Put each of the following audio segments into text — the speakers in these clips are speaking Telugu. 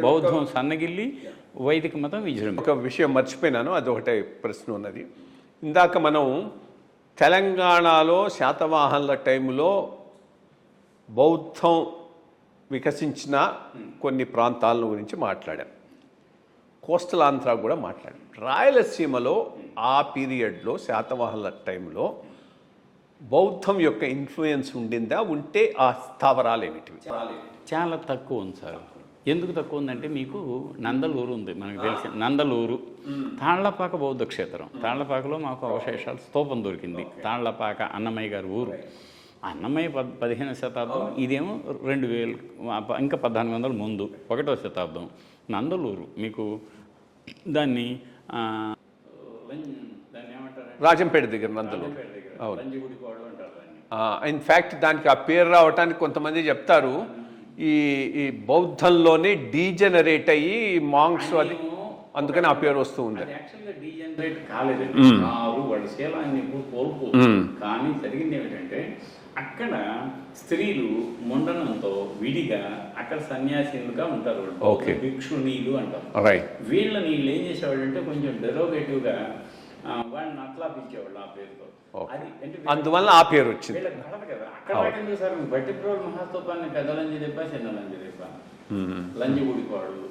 బౌద్ధం సన్నగిల్లి వైదిక మతం విజృంభి. ఒక విషయం మర్చిపోయినాను, అది ఒకటే ప్రశ్న ఉన్నది. ఇందాక మనం తెలంగాణలో శాతవాహనుల టైంలో బౌద్ధం వికసించిన కొన్ని ప్రాంతాల గురించి మాట్లాడాం, కోస్టల్ ఆంధ్ర కూడా మాట్లాడాం. రాయలసీమలో ఆ పీరియడ్లో శాతవాహనుల టైంలో బౌద్ధం యొక్క ఇన్ఫ్లుయెన్స్ ఉండిందా? ఉంటే ఆ స్థావరాలు ఏమిటివి? చాలా తక్కువ ఉంది సార్. ఎందుకు తక్కువ ఉందంటే మీకు నందలూరు ఉంది, మనకు తెలిసి నందలూరు, తాళ్లపాక బౌద్ధ క్షేత్రం. తాళ్లపాకలో మాకు అవశేషాలు స్తూపం దొరికింది. తాళ్లపాక అన్నమయ్య గారి ఊరు. అన్నమయ్య 15వ శతాబ్దం, ఇదేమో 2000 ఇంకా 1400 ముందు 1వ శతాబ్దం. నందలూరు మీకు దాన్ని ఏమంటారు, రాజంపేట దగ్గర నందలూరు. ఇన్ఫ్యాక్ట్ దానికి ఆ పేరు రావటానికి కొంతమంది చెప్తారు ఈ బౌద్ధంలోనే డీజనరేట్ అయ్యి మాంగ్స్ అది, అందుకని ఆ పేరు వస్తూ ఉంది. డీజనరేట్ కాలేదండి, వాళ్ళ శీలాన్ని కోల్పో. కానీ జరిగింది ఏమిటంటే అక్కడ స్త్రీలు ముండనంతో విడిగా అక్కడ సన్యాసిలుగా ఉంటారు, భిక్షుణీలు అంటారు. వీళ్ళని వీళ్ళు ఏం చేసేవాళ్ళు అంటే కొంచెం డెరోగేటివ్గా వాళ్ళని అట్లాపించేవాళ్ళు ఆ పేరుతో. అందువల్ల ఆ పేరు వచ్చింది. కదా అక్కడ సార్ బట్టిప్రోలు మహాస్తూపాన్ని పెద్ద లంజి దెబ్బ, చిన్న లంజి దెబ్బ, లంజి గుడిపాడు,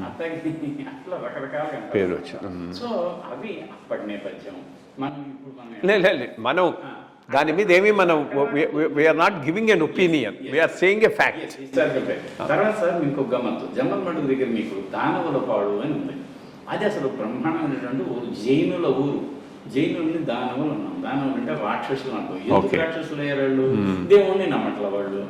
అట్లా రకరకాలుగా పేరు వచ్చింది. సో అవి అప్పటి నేపథ్యం. మనం ఇప్పుడు మనం దాని మీద ఏమి మనం we're not giving an opinion, we're saying a fact. తర్వాత సార్ మీకు గమ్మత్తు, జమ్మలమడుగు దగ్గర మీకు దానవుల పాడు అని ఉంది. అది అసలు బ్రహ్మాండమైనటువంటి ఊరు, జైనుల ఊరు. జైనుల్ని దానవులు ఉన్నాం. దానవులు అంటే రాక్షసులు అంటారు. ఎందుకు రాక్షసులు అయ్యారు? దేవుణ్ణి నమ్మట్ల వాళ్ళు,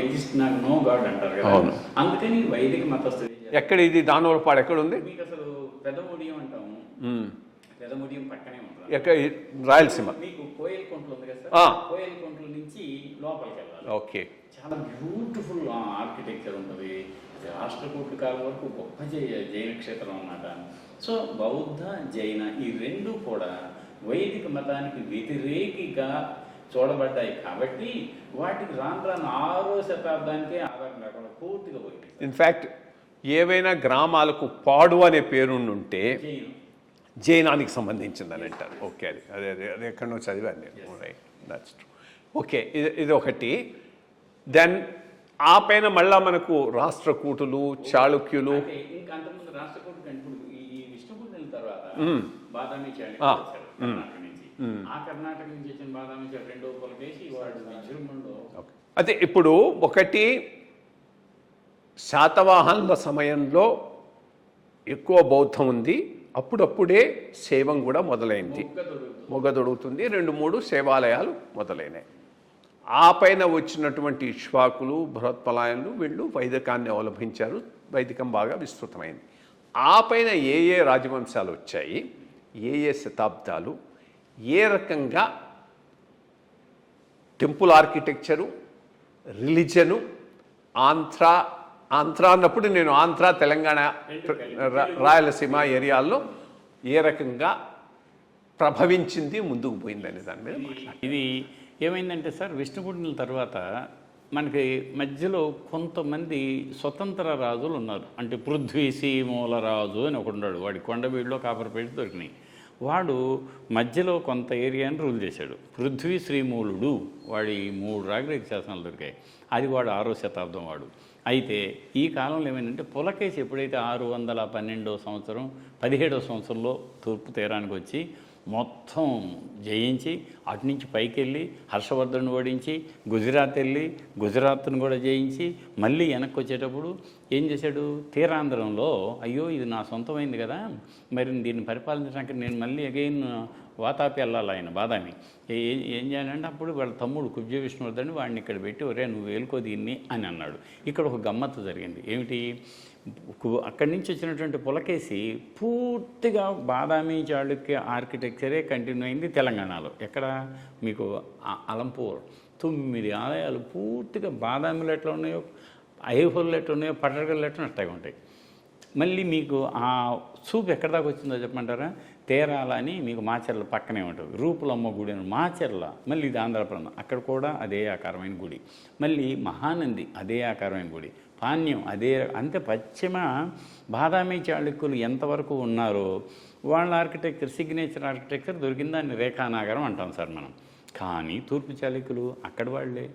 ఎగ్జిస్ట్ నాకు నో గాడ్ అంటారు కదా. అందుకని వైదిక మతస్థులు. ఎక్కడ ఇది దానవుల పాడు ఎక్కడ ఉంది? మీకు అసలు పెదముడియం అంటాము, పెదముడియం పక్కనే ఉంటుంది. ఎక్కడ? రాయలసీమ. మీకు కోయలకుంట్ల ఉంది కదా సార్, కోయలకుంట్ల నుంచి లోపలికి వెళ్ళాలి. ఓకే. చాలా బ్యూటిఫుల్ ఆర్కిటెక్చర్ ఉంటుంది. రాష్ట్రకూటు కాలం వరకు గొప్ప జైన క్షేత్రం అన్నమాట. సో బౌద్ధ జైన ఈ రెండు కూడా వైదిక మతానికి వ్యతిరేకిగా చూడబడ్డాయి కాబట్టి వాటికి రాను 6వ శతాబ్దానికే ఆధారం లేకుండా పూర్తిగా పోయింది. ఇన్ఫ్యాక్ట్ ఏవైనా గ్రామాలకు పాడు అనే పేరుంటే జైనానికి సంబంధించిందని అంటారు. ఓకే, అది అదే అదే ఎక్కడో చదివాను నేను. Right, that's true. ఓకే, ఇది ఒకటి. దెన్ ఆ పైన మళ్ళా మనకు రాష్ట్రకూటులు, చాళుక్యులు. ఇంకా అంతకుముందు రాష్ట్రకూటు ఇప్పుడు ఈ విష్ణుకూటు తర్వాత బాదామి చాళుక్యులు కర్ణాటక నుంచి, ఆ కర్ణాటక నుంచి వచ్చిన బాదామి చాళుక్యులు రెండో పొలకేసి వాడు విజృంభణలో. అదే ఇప్పుడు ఒకటి శాతవాహనుల సమయంలో ఎక్కువ బౌద్ధం ఉంది, అప్పుడప్పుడే శైవం కూడా మొదలైంది, మొగ్గదొడుగుతుంది. 2-3 శైవాలయాలు మొదలైనాయి. ఆ పైన వచ్చినటువంటి ఇక్ష్వాకులు, బృహత్పలాయనులు వీళ్ళు వైదికాన్ని అవలంబించారు. వైదికం బాగా విస్తృతమైంది. ఆ పైన ఏ రాజవంశాలు వచ్చాయి, ఏ శతాబ్దాలు, ఏ రకంగా టెంపుల్ ఆర్కిటెక్చరు, రిలీజను, ఆంధ్ర అన్నప్పుడు నేను ఆంధ్ర, తెలంగాణ, రాయలసీమ ఏరియాల్లో ఏ రకంగా ప్రభవించింది, ముందుకు పోయిందనే దాని మీద మాట్లాడాలి. ఇది ఏమైందంటే సార్, విష్ణుకూటుల తర్వాత మనకి మధ్యలో కొంతమంది స్వతంత్ర రాజులు ఉన్నారు. అంటే పృథ్వీశ్రీమూల రాజు అని ఒకడు ఉన్నాడు. వాడి కొండవీడులో కాపరపేట దొరికినాయి. వాడు మధ్యలో కొంత ఏరియాని రూల్ చేశాడు. పృథ్వీ శ్రీమూలుడు, వాడి 3 రాగరిక శాసనాలు దొరికాయి. అది వాడు 6వ శతాబ్దం వాడు. అయితే ఈ కాలంలో ఏమైందంటే పులకేసి ఎప్పుడైతే 612వ సంవత్సరం 17వ సంవత్సరంలో తూర్పు తీరానికి వచ్చి మొత్తం జయించి అటు నుంచి పైకి వెళ్ళి హర్షవర్ధన్ ఓడించి గుజరాత్ వెళ్ళి గుజరాత్ను కూడా జయించి మళ్ళీ వెనక్కి వచ్చేటప్పుడు ఏం చేశాడు, తీరాంధ్రంలో అయ్యో ఇది నా సొంతమైంది కదా, మరి దీన్ని పరిపాలించడానికి నేను మళ్ళీ అగైన్ వాతాపి వెళ్ళాలి ఆయన బాదామి. ఏం చేయాలంటే అప్పుడు వాళ్ళ తమ్ముడు కుబ్జ విష్ణువర్ధన్ వాడిని ఇక్కడ పెట్టి ఒరే నువ్వు వేలుకో దీన్ని అని అన్నాడు. ఇక్కడ ఒక గమ్మత్తు జరిగింది. ఏమిటి, అక్కడి నుంచి వచ్చినటువంటి పులకేసి పూర్తిగా బాదామి చాళుక్య ఆర్కిటెక్చరే కంటిన్యూ అయింది తెలంగాణలో. ఎక్కడ మీకు అలంపూర్ 9 ఆలయాలు పూర్తిగా బాదామిలో ఎట్లా ఉన్నాయో, ఐహోళ్ళు ఎట్లా ఉన్నాయో, పట్టడగలు ఎట్లా అట్టాగా ఉంటాయి. మళ్ళీ మీకు ఆ చూపు ఎక్కడి దాకా వచ్చిందో చెప్పమంటారా, తేరాల అని మీకు మాచర్ల పక్కనే ఉంటుంది, రూపులమ్మ గుడి అని మాచర్ల, మళ్ళీ ఇది ఆంధ్రప్రదేశ్, అక్కడ కూడా అదే ఆకారమైన గుడి, మళ్ళీ మహానంది అదే ఆకారమైన గుడి, పాణ్యం అదే. అంతే పశ్చిమ బాదామి చాళుక్యులు ఎంతవరకు ఉన్నారో వాళ్ళ ఆర్కిటెక్చర్, సిగ్నేచర్ ఆర్కిటెక్చర్ దొరికిందాన్ని రేఖానాగరం అంటాం సార్ మనం. కానీ తూర్పు చాళుక్యులు అక్కడ వాళ్ళే,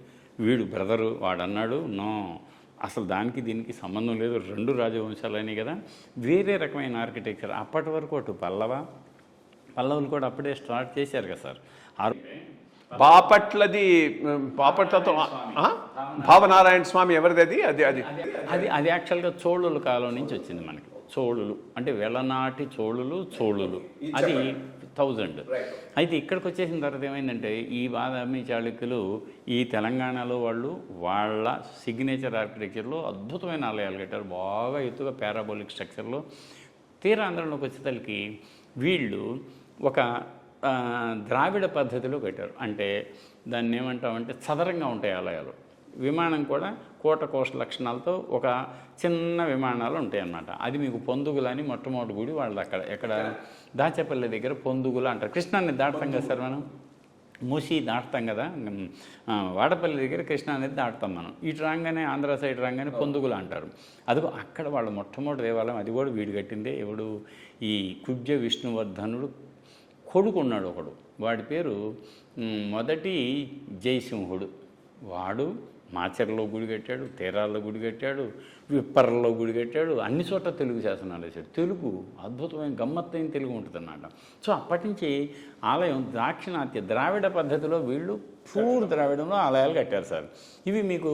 వీడు బ్రదరు వాడన్నాడు నో, అసలు దానికి దీనికి సంబంధం లేదు, రెండు రాజవంశాలనే కదా, వేరే రకమైన ఆర్కిటెక్చర్. అప్పటి వరకు అటు పల్లవులు కూడా అప్పుడే స్టార్ట్ చేశారు కదా సార్. బాపట్లతో భావనారాయణ స్వామి ఎవరిది అది అది అది అది అది యాక్చువల్గా చోళుల కాలం నుంచి వచ్చింది మనకి. చోళులు అంటే వెలనాటి చోళులు అది 1000. అయితే ఇక్కడికి వచ్చేసిన తర్వాత ఏమైందంటే ఈ బాదామి చాళుక్యులు ఈ తెలంగాణలో వాళ్ళ సిగ్నేచర్ ఆర్కిటెక్చర్లో అద్భుతమైన ఆలయాలు కట్టారు, బాగా ఎత్తుగా పారాబోలిక్ స్ట్రక్చర్లో. తీరాంధ్రంలోకి వచ్చేసరికి వీళ్ళు ఒక ద్రావిడ పద్ధతిలో కట్టారు. అంటే దాన్ని ఏమంటామంటే చదరంగా ఉంటాయి ఆలయాలు, విమానం కూడా కోట లక్షణాలతో ఒక చిన్న విమానాలు ఉంటాయి అన్నమాట. అది మీకు పొందుగులని మొట్టమొదటి గుడి వాళ్ళు ఎక్కడ దాచేపల్లి దగ్గర పొందుగుల అంటారు. కృష్ణాన్ని దాటుతాం కదా సార్ మనం, మూసి దాటుతాం కదా, వాడపల్లి దగ్గర కృష్ణా అనేది దాటుతాం మనం. ఇటు రాగానే ఆంధ్ర సైడ్ రాగానే పొందుగుల అంటారు. అదిగో అక్కడ వాళ్ళు మొట్టమొదటి దేవాలయం, అది కూడా వీడు కట్టిందే. ఎవడు ఈ కుబ్జ విష్ణువర్ధనుడు కొడుకు ఉన్నాడు ఒకడు, వాడి పేరు మొదటి జయసింహుడు. వాడు మాచర్లో గుడి కట్టాడు, తీరాల్లో గుడి కట్టాడు, విప్పర్లో గుడి కట్టాడు, అన్ని చోట్ల తెలుగు శాసనాలు వేశాడు. తెలుగు అద్భుతమైన గమ్మత్తైన తెలుగు ఉంటుందన్నమాట. సో అప్పటి నుంచి ఆలయం దాక్షిణాత్య ద్రావిడ పద్ధతిలో వీళ్ళు పూర్ ద్రావిడంలో ఆలయాలు కట్టారు సార్. ఇవి మీకు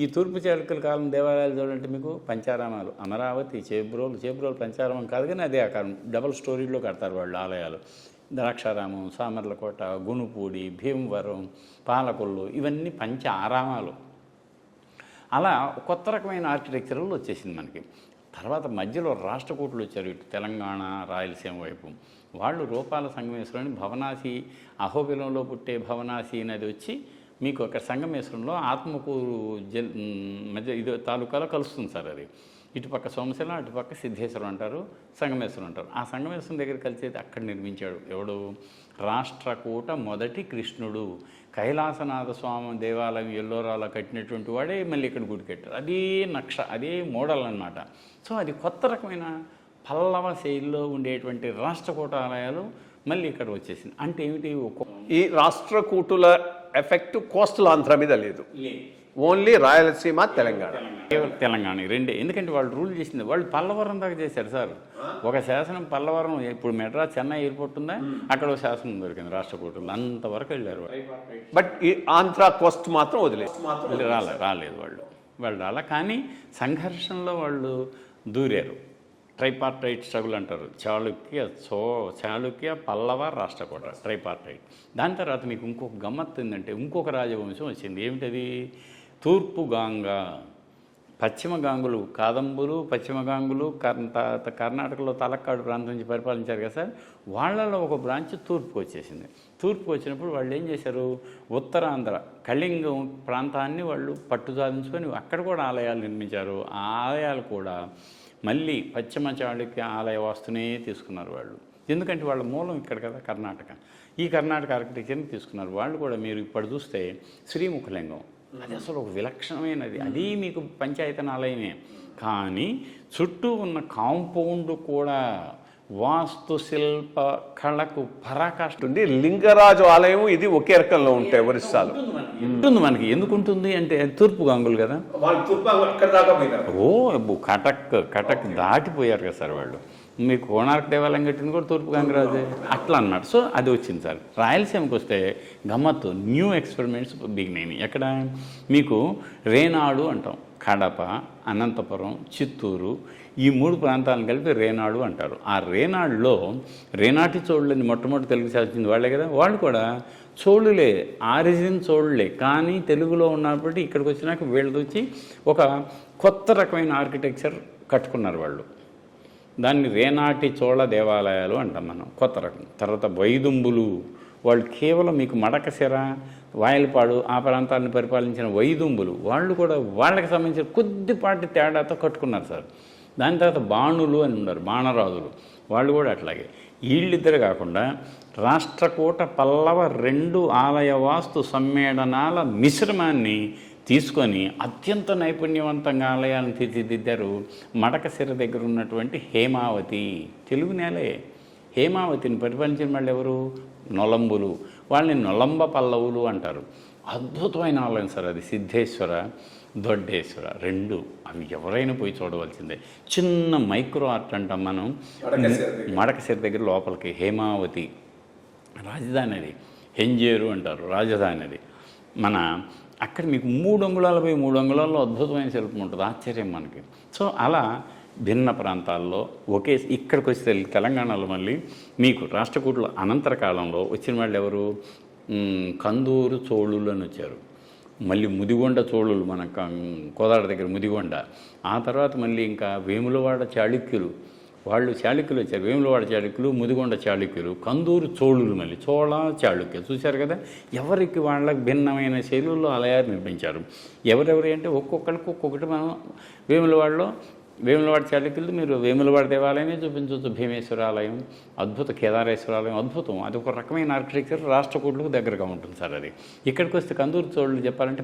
ఈ తూర్పు చాళుక్యుల కాలం దేవాలయాలు చూడాలంటే మీకు పంచారామాలు, అమరావతి, చేబ్రోలు పంచారామం కాదు కానీ అదే ఆకారం, డబల్ స్టోరీలో కడతారు వాళ్ళు ఆలయాలు. ద్రాక్షారామం, సామర్లకోట, గునుపూడి, భీమవరం, పాలకొల్లు, ఇవన్నీ పంచ ఆరామాలు. అలా కొత్త రకమైన ఆర్కిటెక్చర్లు వచ్చేసింది మనకి. తర్వాత మధ్యలో రాష్ట్రకూటులు వచ్చారు, ఇటు తెలంగాణ రాయలసీమ వైపు. వాళ్ళు రూపాల సంగమేశ్వరుని భవనాసి, అహోబిలంలో పుట్టే భవనాసి నది వచ్చి మీకు అక్కడ సంగమేశ్వరంలో ఆత్మకూరు మధ్య ఇది తాలూకాలో కలుస్తుంది సార్. అది ఇటుపక్క సోమశిల, అటుపక్క సిద్ధేశ్వరం అంటారు, సంగమేశ్వరం అంటారు. ఆ సంగమేశ్వరం దగ్గర కలిసేది అక్కడ నిర్మించాడు ఎవడు, రాష్ట్రకూట మొదటి కృష్ణుడు. కైలాసనాథ స్వామి దేవాలయం ఎల్లోరాలో కట్టినటువంటి వాడే మళ్ళీ ఇక్కడ గుడి కట్టారు. అదే నక్ష, అదే మోడల్ అన్నమాట. సో అది కొత్త రకమైన పల్లవ శైలిలో ఉండేటువంటి రాష్ట్రకూట ఆలయాలు మళ్ళీ ఇక్కడ వచ్చేసింది. అంటే ఏమిటి, ఈ రాష్ట్రకూటుల ఎఫెక్ట్ కోస్టల్ ఆంధ్ర మీద లేదు, ఓన్లీ రాయలసీమ తెలంగాణ. కేవలం తెలంగాణ రెండే. ఎందుకంటే వాళ్ళు రూల్ చేసింది, వాళ్ళు పల్లవరం దాకా చేశారు సార్. ఒక శాసనం పల్లవరం, ఇప్పుడు మెడ్రాస్ చెన్నై ఎయిర్పోర్ట్ ఉందా, అక్కడ ఒక శాసనం దొరికింది రాష్ట్రకూటులు, అంతవరకు వెళ్ళారు. బట్ ఈ ఆంధ్ర కోస్ట్ మాత్రం వదిలేదు, రాలేదు వాళ్ళు రాలే. కానీ సంఘర్షణలో వాళ్ళు దూరారు. ట్రైపార్టైట్ స్ట్రగుల్ అంటారు, చాళుక్య పల్లవ రాష్ట్రకూట ట్రైపార్టైట్. దాని తర్వాత మీకు ఇంకొక గమ్మత్తు ఏంటంటే ఇంకొక రాజవంశం వచ్చింది. ఏమిటది, తూర్పు గాంగ. పశ్చిమ గాంగులు కాదంబులు, పశ్చిమ గాంగులు కర్ణాటకలో తలక్కాడు ప్రాంతం నుంచి పరిపాలించారు కదా సార్. వాళ్ళలో ఒక బ్రాంచ్ తూర్పుకు వచ్చేసింది. తూర్పుకు వచ్చినప్పుడు వాళ్ళు ఏం చేశారు, ఉత్తరాంధ్ర కళింగం ప్రాంతాన్ని వాళ్ళు పట్టు సాధించుకొని అక్కడ కూడా ఆలయాలు నిర్మించారు. ఆ ఆలయాలు కూడా మళ్ళీ పశ్చిమ చాళుక్య ఆలయ వాస్తునే తీసుకున్నారు వాళ్ళు. ఎందుకంటే వాళ్ళ మూలం ఇక్కడ కదా కర్ణాటక. ఈ కర్ణాటక ఆర్కిటెక్చర్ని తీసుకున్నారు వాళ్ళు కూడా. మీరు ఇప్పుడు చూస్తే శ్రీముఖలింగం, అది అసలు ఒక విలక్షణమైనది, అది మీకు పంచాయతన ఆలయమే. కానీ చుట్టూ ఉన్న కాంపౌండ్ కూడా వాస్తుశిల్ప కళకు పరాకాష్ఠ ఉంది. లింగరాజు ఆలయం ఇది ఒకే రకంలో ఉంటాయి ఒరిస్సాలో ఉంటుంది మనకి. ఎందుకు ఉంటుంది అంటే తూర్పు గాంగులు కదా, కటక్ దాటిపోయారు కదా సార్ వాళ్ళు. మీకు కోణార్క్ దేవాలయం కట్టింది కూడా తూర్పు గంగరాజే, అట్లా అన్నమాట. సో అది వచ్చింది సార్. రాయలసీమకి వస్తే గమ్మత్తు, న్యూ ఎక్స్పెరిమెంట్స్ బిగినాయి. ఎక్కడ మీకు రేనాడు అంటాం, కడప, అనంతపురం, చిత్తూరు, ఈ 3 ప్రాంతాలను కలిపి రేనాడు అంటారు. ఆ రేనాడులో రేనాటి చోళ్ళని మొట్టమొదటి తెలుగు శాసించింది వాళ్ళే కదా. వాళ్ళు కూడా చోళులే, ఆరిజిన్ చోళులే, కానీ తెలుగులో ఉన్నప్పటికీ ఇక్కడికి వచ్చినాక వీళ్ళది వచ్చి ఒక కొత్త రకమైన ఆర్కిటెక్చర్ కట్టుకున్నారు వాళ్ళు. దాన్ని రేనాటి చోళ దేవాలయాలు అంటాం మనం, కొత్త రకం. తర్వాత వైదుంబులు, వాళ్ళు కేవలం మీకు మడకశిర, వాయలపాడు ఆ ప్రాంతాలను పరిపాలించిన వైదుంబులు, వాళ్ళు కూడా వాళ్ళకి సంబంధించిన కొద్దిపాటి తేడాతో కట్టుకున్నారు సార్. దాని తర్వాత బాణులు అని ఉన్నారు, బాణరాజులు, వాళ్ళు కూడా అట్లాగే. వీళ్ళిద్దరు కాకుండా రాష్ట్రకూట పల్లవ 2 ఆలయ వాస్తు సమ్మేళనాల మిశ్రమాన్ని తీసుకొని అత్యంత నైపుణ్యవంతంగా ఆలయాలను తీర్చిదిద్దారు. మడకశిర దగ్గర ఉన్నటువంటి హేమావతి, తెలుగు నేలే. హేమావతిని పరిపాలించిన వాళ్ళు ఎవరు? నొలంబులు. వాళ్ళని నొలంబ పల్లవులు అంటారు. అద్భుతమైన ఆలయం సార్ అది. సిద్ధేశ్వర, దొడ్డేశ్వర 2 అవి ఎవరైనా పోయి చూడవలసిందే. చిన్న మైక్రో ఆర్ట్ అంటాం మనం. మడకశిర దగ్గర లోపలికి హేమావతి రాజధాని అది. హెంజేరు అంటారు రాజధాని అది. మన అక్కడ మీకు 3 అంగుళాలపై 3 అంగుళాల్లో అద్భుతమైన శిల్పం ఉంటుంది. ఆశ్చర్యం మనకి. సో అలా భిన్న ప్రాంతాల్లో ఇక్కడికి వస్తే తెలంగాణలో మళ్ళీ మీకు రాష్ట్రకూటుల అనంతర కాలంలో వచ్చిన వాళ్ళు ఎవరు? కందూరు చోళులు అని వచ్చారు. మళ్ళీ ముదిగొండ చోళులు, మన కోదాడ దగ్గర ముదిగొండ. ఆ తర్వాత మళ్ళీ ఇంకా వేములవాడ చాళుక్యులు, వాళ్ళు చాళుక్యులు వచ్చారు. వేములవాడ చాళుక్యులు, ముదిగొండ చాళుక్యులు, కందూరు చోళులు, మళ్ళీ చోళ చాళుక్యులు. చూశారు కదా, ఎవరికి వాళ్ళకి భిన్నమైన శైలుల్లో ఆలయాలు నిర్మించారు. ఎవరెవరి అంటే ఒక్కొక్కరికి ఒక్కొక్కటి. మనం వేములవాడ చాళుక్యులు మీరు వేములవాడ దేవాలయమే చూపించవచ్చు. భీమేశ్వర ఆలయం అద్భుత, కేదారేశ్వర ఆలయం అద్భుతం. అది ఒక రకమైన ఆర్కిటెక్చర్, రాష్ట్రకూట్లకు దగ్గరగా ఉంటుంది సార్ అది. ఇక్కడికి వస్తే కందూరు చోళులు చెప్పాలంటే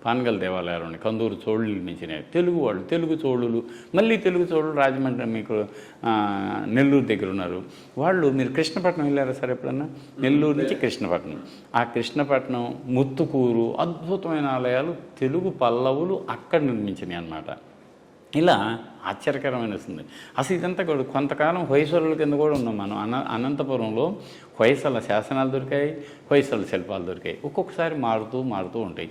పాన్గల్ దేవాలయాలు ఉన్నాయి. కందూరు చోళులు నిర్మించినవి. తెలుగు వాళ్ళు, తెలుగు చోళులు. మళ్ళీ తెలుగు చోళులు రాజమండ్రి మీకు నెల్లూరు దగ్గర ఉన్నారు. వాళ్ళు మీరు కృష్ణపట్నం వెళ్ళారా సార్ ఎప్పుడన్నా? నెల్లూరు నుంచి కృష్ణపట్నం. ఆ కృష్ణపట్నం, ముత్తుకూరు అద్భుతమైన ఆలయాలు తెలుగు పల్లవులు అక్కడ నిర్మించినవి అన్నమాట. ఇలా ఆశ్చర్యకరమైన వస్తుంది. అసలు ఇదంతా కూడా కొంతకాలం హొయసలుల కింద కూడా ఉన్నాం మనం. అనంతపురంలో హొయసల శాసనాలు దొరికాయి, హొయసల శిల్పాలు దొరికాయి. ఒక్కొక్కసారి మారుతూ ఉంటాయి.